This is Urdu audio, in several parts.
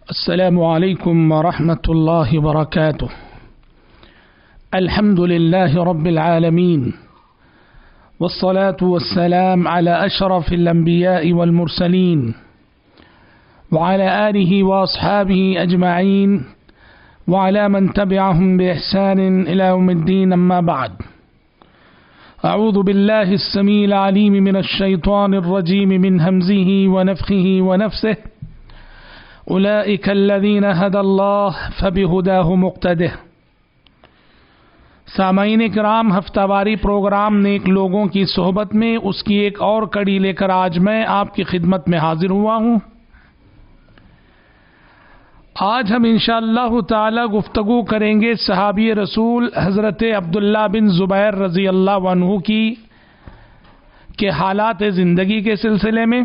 السلام عليكم ورحمة الله وبركاته. الحمد لله رب العالمين، والصلاة والسلام على أشرف الأنبياء والمرسلين وعلى آله وأصحابه أجمعين وعلى من تبعهم بإحسان إلى يوم الدين. أما بعد، أعوذ بالله السميع العليم من الشيطان الرجيم من همزه ونفخه ونفسه. أولئك الذين هدى الله فبهداه مقتده. سامعین کرام، ہفتہ واری پروگرام نیک لوگوں کی صحبت میں اس کی ایک اور کڑی لے کر آج میں آپ کی خدمت میں حاضر ہوا ہوں. آج ہم انشاءاللہ تعالی گفتگو کریں گے صحابی رسول حضرت عبداللہ بن زبیر رضی اللہ عنہ کے حالات زندگی کے سلسلے میں.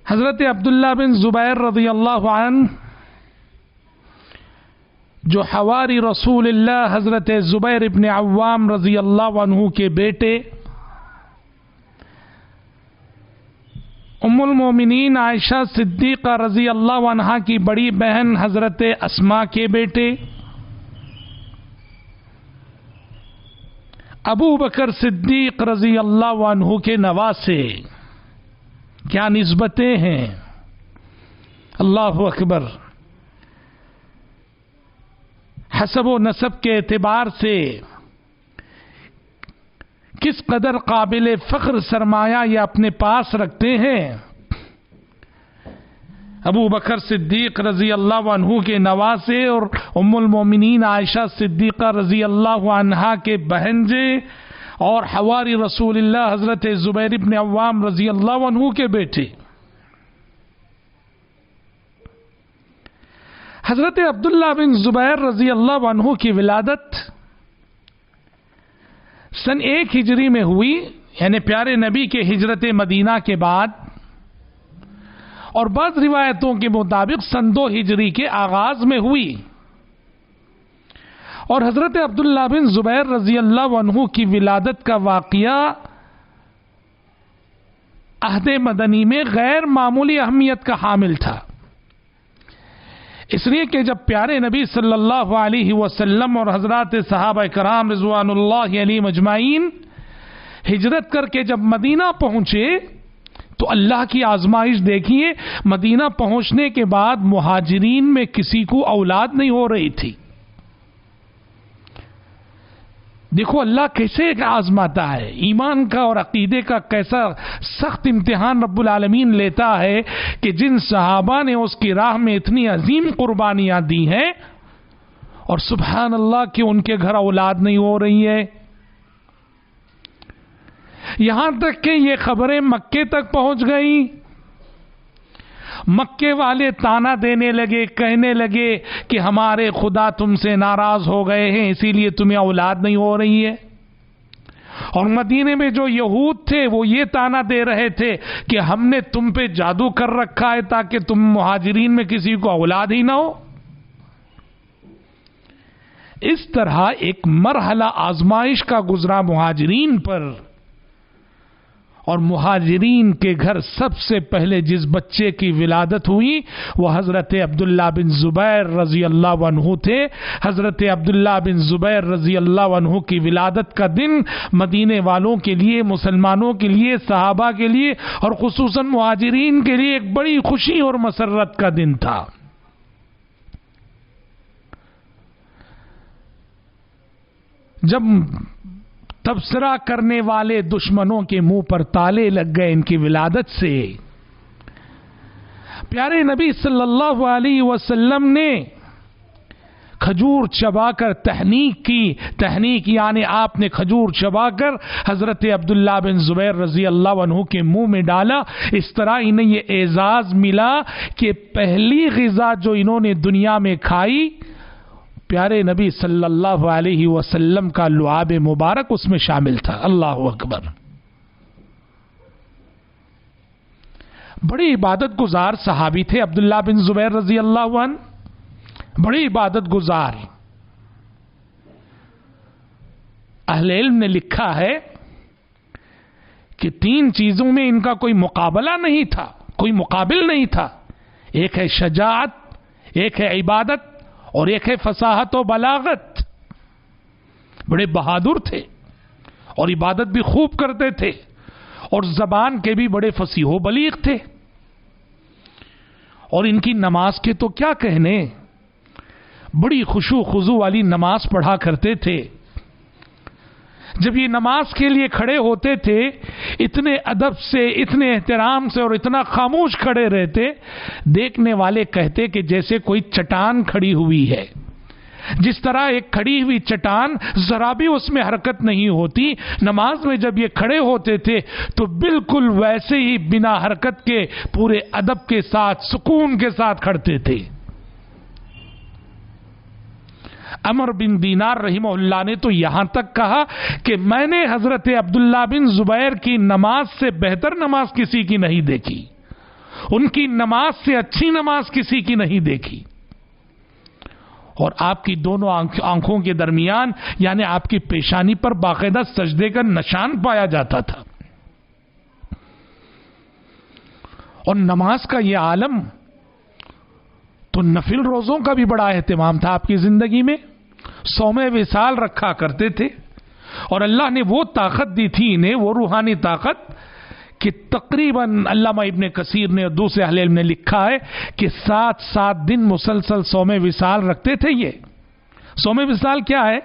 حضرت عبداللہ بن زبیر رضی اللہ عنہ جو حواری رسول اللہ حضرت زبیر ابن عوام رضی اللہ عنہ کے بیٹے ام المومنین عائشہ صدیقہ رضی اللہ عنہا کی بڑی بہن حضرت اسماء کے بیٹے ابو بکر صدیق رضی اللہ عنہ کے نواسے، کیا نسبتیں ہیں! اللہ اکبر. حسب و نسب کے اعتبار سے کس قدر قابل فخر سرمایہ یہ اپنے پاس رکھتے ہیں. ابو بکر صدیق رضی اللہ عنہ کے نواسے اور ام المومنین عائشہ صدیقہ رضی اللہ عنہا کے بہنجے اور حواری رسول اللہ حضرت زبیر ابن عوام رضی اللہ عنہ کے بیٹے. حضرت عبداللہ بن زبیر رضی اللہ عنہ کی ولادت سن 1 ہجری میں ہوئی، یعنی پیارے نبی کے ہجرت مدینہ کے بعد، اور بعض روایتوں کے مطابق سن 2 ہجری کے آغاز میں ہوئی. اور حضرت عبداللہ بن زبیر رضی اللہ عنہ کی ولادت کا واقعہ عہد مدنی میں غیر معمولی اہمیت کا حامل تھا، اس لیے کہ جب پیارے نبی صلی اللہ علیہ وسلم اور حضرات صحابہ کرام رضوان اللہ علیہم اجمعین ہجرت کر کے جب مدینہ پہنچے تو اللہ کی آزمائش دیکھیے. مدینہ پہنچنے کے بعد مہاجرین میں کسی کو اولاد نہیں ہو رہی تھی. دیکھو اللہ کیسے آزماتا ہے، ایمان کا اور عقیدے کا کیسا سخت امتحان رب العالمین لیتا ہے کہ جن صحابہ نے اس کی راہ میں اتنی عظیم قربانیاں دی ہیں اور سبحان اللہ کہ ان کے گھر اولاد نہیں ہو رہی ہے. یہاں تک کہ یہ خبریں مکے تک پہنچ گئیں. مکے والے تانا دینے لگے، کہنے لگے کہ ہمارے خدا تم سے ناراض ہو گئے ہیں، اسی لیے تمہیں اولاد نہیں ہو رہی ہے. اور مدینے میں جو یہود تھے وہ یہ تانا دے رہے تھے کہ ہم نے تم پہ جادو کر رکھا ہے تاکہ تم مہاجرین میں کسی کو اولاد ہی نہ ہو. اس طرح ایک مرحلہ آزمائش کا گزرا مہاجرین پر، اور مہاجرین کے گھر سب سے پہلے جس بچے کی ولادت ہوئی وہ حضرت عبداللہ بن زبیر رضی اللہ عنہ تھے. حضرت عبداللہ بن زبیر رضی اللہ عنہ کی ولادت کا دن مدینے والوں کے لیے، مسلمانوں کے لیے، صحابہ کے لیے اور خصوصاً مہاجرین کے لیے ایک بڑی خوشی اور مسرت کا دن تھا. جب تبصرہ کرنے والے دشمنوں کے منہ پر تالے لگ گئے ان کی ولادت سے، پیارے نبی صلی اللہ علیہ وسلم نے کھجور چبا کر تحنیک کی. تحنیک یعنی آپ نے کھجور چبا کر حضرت عبداللہ بن زبیر رضی اللہ عنہ کے منہ میں ڈالا. اس طرح انہیں یہ اعزاز ملا کہ پہلی غذا جو انہوں نے دنیا میں کھائی پیارے نبی صلی اللہ علیہ وسلم کا لعاب مبارک اس میں شامل تھا. اللہ اکبر. بڑی عبادت گزار صحابی تھے عبداللہ بن زبیر رضی اللہ عنہ، بڑی عبادت گزار. اہل علم نے لکھا ہے کہ 3 چیزوں میں ان کا کوئی مقابلہ نہیں تھا. کوئی مقابل نہیں تھا. ایک ہے شجاعت, ایک ہے عبادت, اور ایک ہے فصاحت و بلاغت. بڑے بہادر تھے اور عبادت بھی خوب کرتے تھے اور زبان کے بھی بڑے فصیح و بلیغ تھے. اور ان کی نماز کے تو کیا کہنے, بڑی خشوع خضوع والی نماز پڑھا کرتے تھے. جب یہ نماز کے لیے کھڑے ہوتے تھے اتنے ادب سے, اتنے احترام سے اور اتنا خاموش کھڑے رہتے, دیکھنے والے کہتے کہ جیسے کوئی چٹان کھڑی ہوئی ہے. جس طرح ایک کھڑی ہوئی چٹان ذرا بھی اس میں حرکت نہیں ہوتی, نماز میں جب یہ کھڑے ہوتے تھے تو بالکل ویسے ہی بنا حرکت کے پورے ادب کے ساتھ, سکون کے ساتھ کھڑتے تھے. عمر بن دینار رحمہ اللہ نے تو یہاں تک کہا کہ میں نے حضرت عبداللہ بن زبیر کی نماز سے بہتر نماز کسی کی نہیں دیکھی, ان کی نماز سے اچھی نماز کسی کی نہیں دیکھی. اور آپ کی دونوں آنکھوں کے درمیان یعنی آپ کی پیشانی پر باقاعدہ سجدے کا نشان پایا جاتا تھا. اور نماز کا یہ عالم تو نفل روزوں کا بھی بڑا اہتمام تھا آپ کی زندگی میں. صوم وصال رکھا کرتے تھے اور اللہ نے وہ طاقت دی تھی انہیں, وہ روحانی طاقت, کہ تقریباً علامہ ابن کثیر نے اور دوسرے اہل علم نے لکھا ہے کہ 7 دن مسلسل صوم وصال رکھتے تھے. یہ صوم وصال کیا ہے؟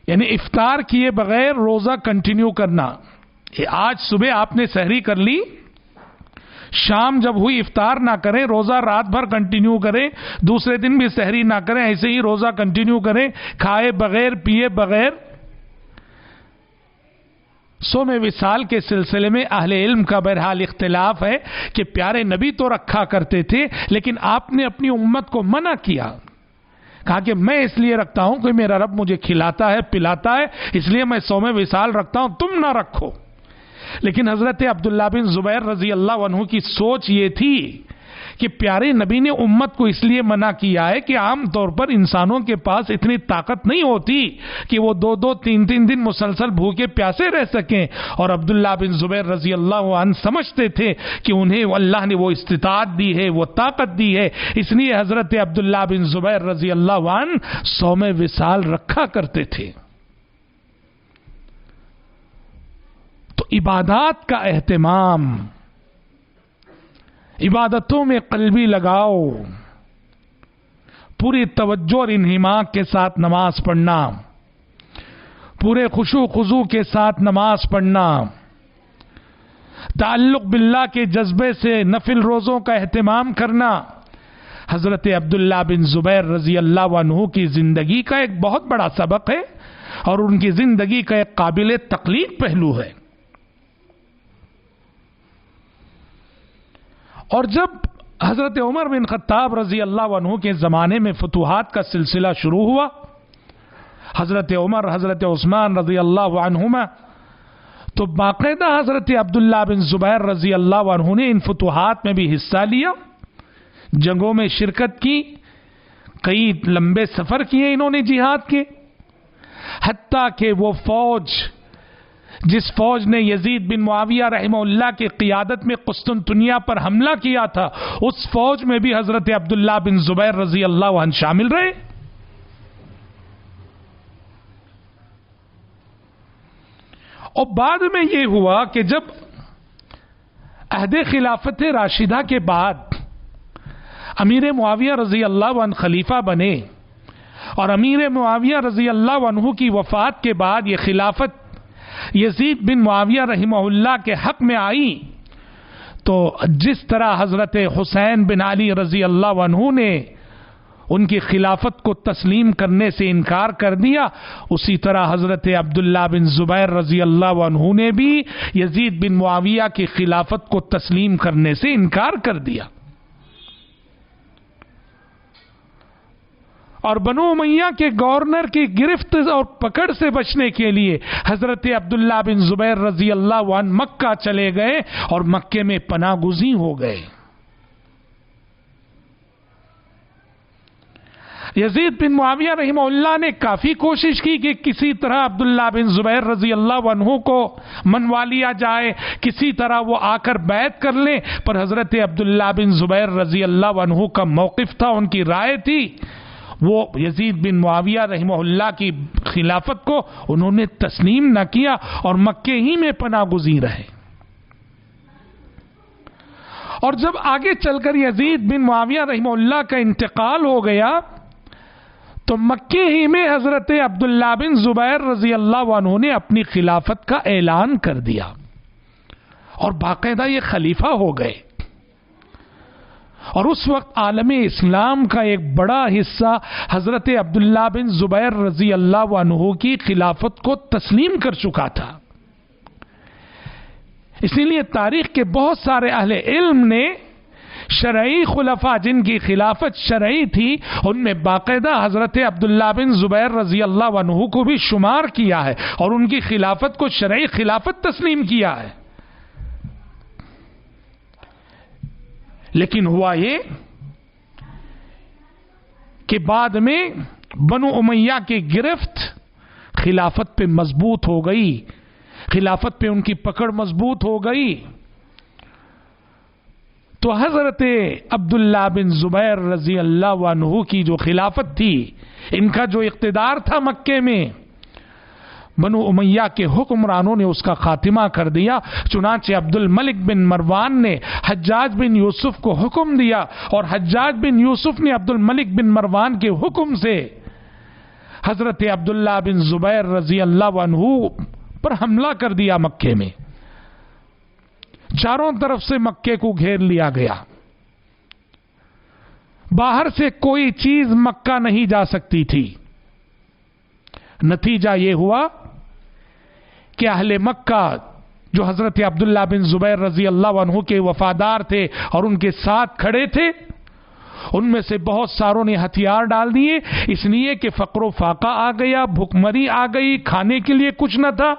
یعنی افطار کیے بغیر روزہ کنٹینیو کرنا. آج صبح آپ نے سحری کر لی, شام جب ہوئی افطار نہ کریں, روزہ رات بھر کنٹینیو کریں, دوسرے دن بھی سحری نہ کریں, ایسے ہی روزہ کنٹینیو کریں, کھائے بغیر پیے بغیر. صوم وصال کے سلسلے میں اہل علم کا بہرحال اختلاف ہے کہ پیارے نبی تو رکھا کرتے تھے لیکن آپ نے اپنی امت کو منع کیا, کہا کہ میں اس لیے رکھتا ہوں کہ میرا رب مجھے کھلاتا ہے پلاتا ہے, اس لیے میں صوم وصال رکھتا ہوں, تم نہ رکھو. لیکن حضرت عبداللہ بن زبیر رضی اللہ عنہ کی سوچ یہ تھی کہ پیارے نبی نے امت کو اس لیے منع کیا ہے کہ عام طور پر انسانوں کے پاس اتنی طاقت نہیں ہوتی کہ وہ 2-3 دن مسلسل بھوکے پیاسے رہ سکیں. اور عبداللہ بن زبیر رضی اللہ عنہ سمجھتے تھے کہ انہیں اللہ نے وہ استطاعت دی ہے, وہ طاقت دی ہے, اس لیے حضرت عبداللہ بن زبیر رضی اللہ عنہ صوم وصال رکھا کرتے تھے. تو عبادات کا اہتمام, عبادتوں میں قلبی لگاؤ, پوری توجہ اور انہماک کے ساتھ نماز پڑھنا, پورے خشوع خضوع کے ساتھ نماز پڑھنا, تعلق باللہ کے جذبے سے نفل روزوں کا اہتمام کرنا, حضرت عبداللہ بن زبیر رضی اللہ عنہ کی زندگی کا ایک بہت بڑا سبق ہے اور ان کی زندگی کا ایک قابل تقلید پہلو ہے. اور جب حضرت عمر بن خطاب رضی اللہ عنہ کے زمانے میں فتوحات کا سلسلہ شروع ہوا, حضرت عمر, حضرت عثمان رضی اللہ عنہما, تو باقاعدہ حضرت عبداللہ بن زبیر رضی اللہ عنہ نے ان فتوحات میں بھی حصہ لیا, جنگوں میں شرکت کی, کئی لمبے سفر کیے انہوں نے جہاد کے. حتیٰ کہ وہ فوج جس فوج نے یزید بن معاویہ رحمہ اللہ کی قیادت میں قسطنطنیہ پر حملہ کیا تھا, اس فوج میں بھی حضرت عبداللہ بن زبیر رضی اللہ عنہ شامل رہے. اور بعد میں یہ ہوا کہ جب عہد خلافت راشدہ کے بعد امیر معاویہ رضی اللہ عنہ خلیفہ بنے اور امیر معاویہ رضی اللہ عنہ کی وفات کے بعد یہ خلافت یزید بن معاویہ رحمہ اللہ کے حق میں آئی, تو جس طرح حضرت حسین بن علی رضی اللہ عنہ نے ان کی خلافت کو تسلیم کرنے سے انکار کر دیا, اسی طرح حضرت عبداللہ بن زبیر رضی اللہ عنہ نے بھی یزید بن معاویہ کی خلافت کو تسلیم کرنے سے انکار کر دیا. اور بنو امیہ کے گورنر کی گرفت اور پکڑ سے بچنے کے لیے حضرت عبداللہ بن زبیر رضی اللہ عنہ مکہ چلے گئے اور مکے میں پناہ گزین ہو گئے. یزید بن معاویہ رحمہ اللہ نے کافی کوشش کی کہ کسی طرح عبداللہ بن زبیر رضی اللہ عنہ کو منوا لیا جائے، کسی طرح وہ آ کر بیعت کر لیں، پر حضرت عبداللہ بن زبیر رضی اللہ عنہ کا موقف تھا، ان کی رائے تھی، وہ یزید بن معاویہ رحمہ اللہ کی خلافت کو انہوں نے تسلیم نہ کیا اور مکے ہی میں پناہ گزین رہے۔ اور جب آگے چل کر یزید بن معاویہ رحمہ اللہ کا انتقال ہو گیا تو مکے ہی میں حضرت عبداللہ بن زبیر رضی اللہ عنہ نے اپنی خلافت کا اعلان کر دیا اور باقاعدہ یہ خلیفہ ہو گئے، اور اس وقت عالم اسلام کا ایک بڑا حصہ حضرت عبداللہ بن زبیر رضی اللہ عنہ کی خلافت کو تسلیم کر چکا تھا۔ اسی لیے تاریخ کے بہت سارے اہل علم نے شرعی خلفاء جن کی خلافت شرعی تھی ان میں باقاعدہ حضرت عبداللہ بن زبیر رضی اللہ عنہ کو بھی شمار کیا ہے اور ان کی خلافت کو شرعی خلافت تسلیم کیا ہے۔ لیکن ہوا یہ کہ بعد میں بنو امیہ کی گرفت خلافت پہ مضبوط ہو گئی، خلافت پہ ان کی پکڑ مضبوط ہو گئی، تو حضرت عبداللہ بن زبیر رضی اللہ عنہ کی جو خلافت تھی، ان کا جو اقتدار تھا مکے میں، بنو امیہ کے حکمرانوں نے اس کا خاتمہ کر دیا۔ چنانچہ عبد الملک بن مروان نے حجاج بن یوسف کو حکم دیا اور حجاج بن یوسف نے عبد الملک بن مروان کے حکم سے حضرت عبداللہ بن زبیر رضی اللہ عنہ پر حملہ کر دیا مکے میں۔ چاروں طرف سے مکے کو گھیر لیا گیا، باہر سے کوئی چیز مکہ نہیں جا سکتی تھی۔ نتیجہ یہ ہوا کہ اہل مکہ جو حضرت عبداللہ بن زبیر رضی اللہ عنہ کے وفادار تھے اور ان کے ساتھ کھڑے تھے، ان میں سے بہت ساروں نے ہتھیار ڈال دیے، اس لیے کہ فقر و فاقہ آ گیا، بھوکمری آ گئی، کھانے کے لیے کچھ نہ تھا،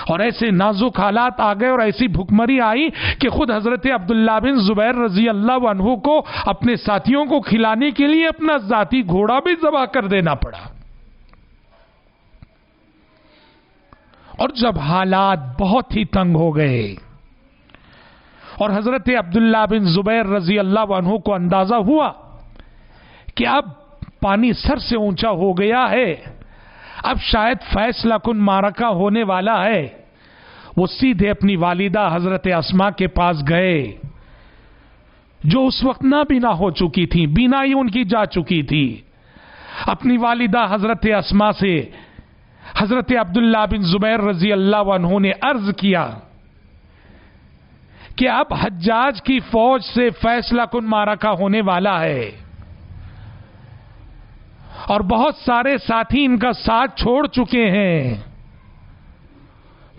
اور ایسے نازک حالات آ گئے اور ایسی بھوکمری آئی کہ خود حضرت عبداللہ بن زبیر رضی اللہ عنہ کو اپنے ساتھیوں کو کھلانے کے لیے اپنا ذاتی گھوڑا بھی ذبح کر دینا پڑا۔ اور جب حالات بہت ہی تنگ ہو گئے اور حضرت عبداللہ بن زبیر رضی اللہ عنہ کو اندازہ ہوا کہ اب پانی سر سے اونچا ہو گیا ہے، اب شاید فیصلہ کن معرکہ ہونے والا ہے، وہ سیدھے اپنی والدہ حضرت اسماء کے پاس گئے، جو اس وقت نابینا ہو چکی تھی، بینائی ان کی جا چکی تھی۔ اپنی والدہ حضرت اسماء سے حضرت عبداللہ بن زبیر رضی اللہ عنہ نے عرض کیا کہ اب حجاج کی فوج سے فیصلہ کن معرکہ ہونے والا ہے اور بہت سارے ساتھی ان کا ساتھ چھوڑ چکے ہیں۔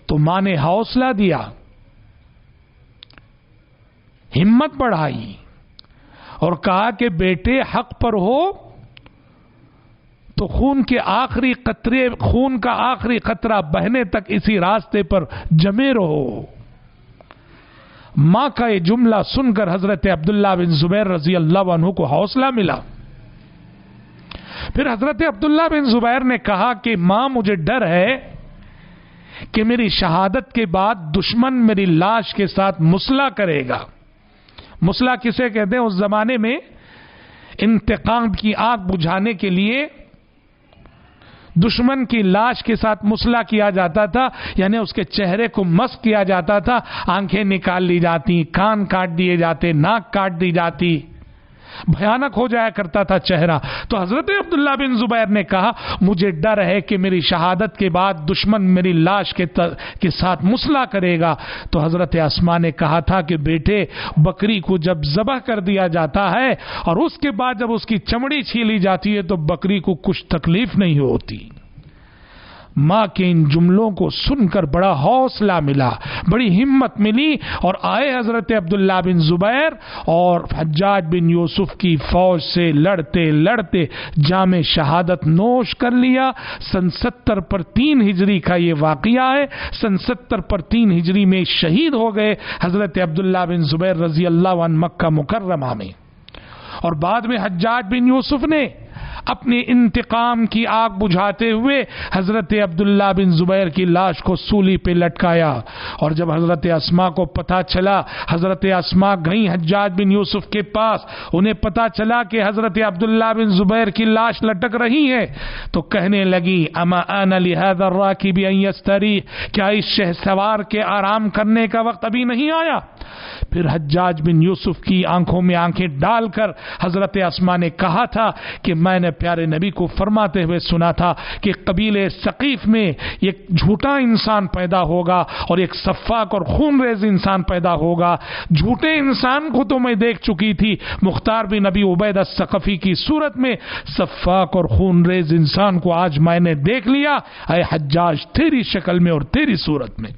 تو ماں نے حوصلہ دیا، ہمت بڑھائی اور کہا کہ بیٹے حق پر ہو تو خون کا آخری قطرہ بہنے تک اسی راستے پر جمے رہو۔ ماں کا یہ جملہ سن کر حضرت عبداللہ بن زبیر رضی اللہ عنہ کو حوصلہ ملا۔ پھر حضرت عبداللہ بن زبیر نے کہا کہ ماں مجھے ڈر ہے کہ میری شہادت کے بعد دشمن میری لاش کے ساتھ مصلح کرے گا۔ مصلح کسے کہتے ہیں؟ اس زمانے میں انتقام کی آگ بجھانے کے لیے دشمن کی لاش کے ساتھ مصلح کیا جاتا تھا، یعنی اس کے چہرے کو مسخ کیا جاتا تھا، آنکھیں نکال لی جاتی، کان کاٹ دیے جاتے، ناک کاٹ دی جاتی، بھیانک ہو جایا کرتا تھا چہرہ۔ تو حضرت عبداللہ بن زبیر نے کہا مجھے ڈر ہے کہ میری شہادت کے بعد دشمن میری لاش کے ساتھ مصلح کرے گا۔ تو حضرت اسماء نے کہا تھا کہ بیٹے بکری کو جب ذبح کر دیا جاتا ہے اور اس کے بعد جب اس کی چمڑی چھیلی جاتی ہے تو بکری کو کچھ تکلیف نہیں ہوتی۔ ماں کے ان جملوں کو سن کر بڑا حوصلہ ملا، بڑی ہمت ملی، اور آئے حضرت عبداللہ بن زبیر اور حجاج بن یوسف کی فوج سے لڑتے لڑتے جام شہادت نوش کر لیا۔ سن 70 پر 3 ہجری کا یہ واقعہ ہے۔ سن 70 پر 3 ہجری میں شہید ہو گئے حضرت عبداللہ بن زبیر رضی اللہ عنہ مکہ مکرمہ میں، اور بعد میں حجاج بن یوسف نے اپنے انتقام کی آگ بجھاتے ہوئے حضرت عبداللہ بن زبیر کی لاش کو سولی پہ لٹکایا. اور جب حضرت اسماء کو پتہ چلا، حضرت اسماء گئیں حجاج بن یوسف کے پاس، انہیں پتہ چلا کہ حضرت عبداللہ بن زبیر کی لاش لٹک رہی ہے، تو کہنے لگی اما آن لہذا الراکب ان یستریح، کیا اس شہ سوار کے آرام کرنے کا وقت ابھی نہیں آیا؟ پھر حجاج بن یوسف کی آنکھوں میں آنکھیں ڈال کر حضرت اسماء نے کہا تھا کہ میں نے پیارے نبی کو فرماتے ہوئے سنا تھا کہ قبیلے ثقیف میں ایک جھوٹا انسان پیدا ہوگا اور ایک سفاک اور خون ریز انسان پیدا ہوگا. جھوٹے انسان کو تو میں دیکھ چکی تھی مختار بن نبی عبید الثقفی کی صورت میں، سفاک اور خون ریز انسان کو آج میں نے دیکھ لیا اے حجاج تیری شکل میں اور تیری صورت میں.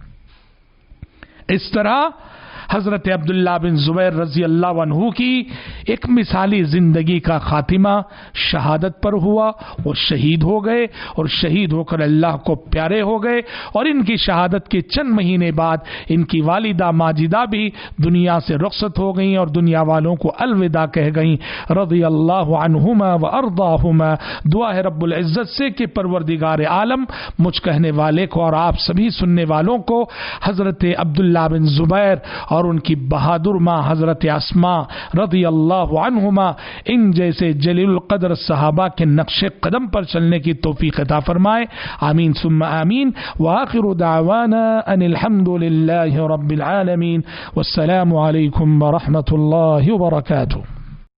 اس طرح حضرت عبداللہ بن زبیر رضی اللہ عنہ کی ایک مثالی زندگی کا خاتمہ شہادت پر ہوا، اور شہید ہو گئے، اور شہید ہو کر اللہ کو پیارے ہو گئے. اور ان کی شہادت کے چند مہینے بعد ان کی والدہ ماجدہ بھی دنیا سے رخصت ہو گئیں اور دنیا والوں کو الوداع کہہ گئیں. رضی اللہ عنہما و ارضاہما. دعا ہے رب العزت سے کہ پروردگار عالم مجھ کہنے والے کو اور آپ سبھی سننے والوں کو حضرت عبداللہ بن زبیر اور ان کی بہادر ماں حضرت اسماء رضی اللہ عنہما ان جیسے جلیل القدر صحابہ کے نقش قدم پر چلنے کی توفیق عطا فرمائے. آمین ثم آمین. وآخر دعوانا ان الحمد للہ رب العالمین. والسلام علیکم ورحمۃ اللہ وبرکاتہ.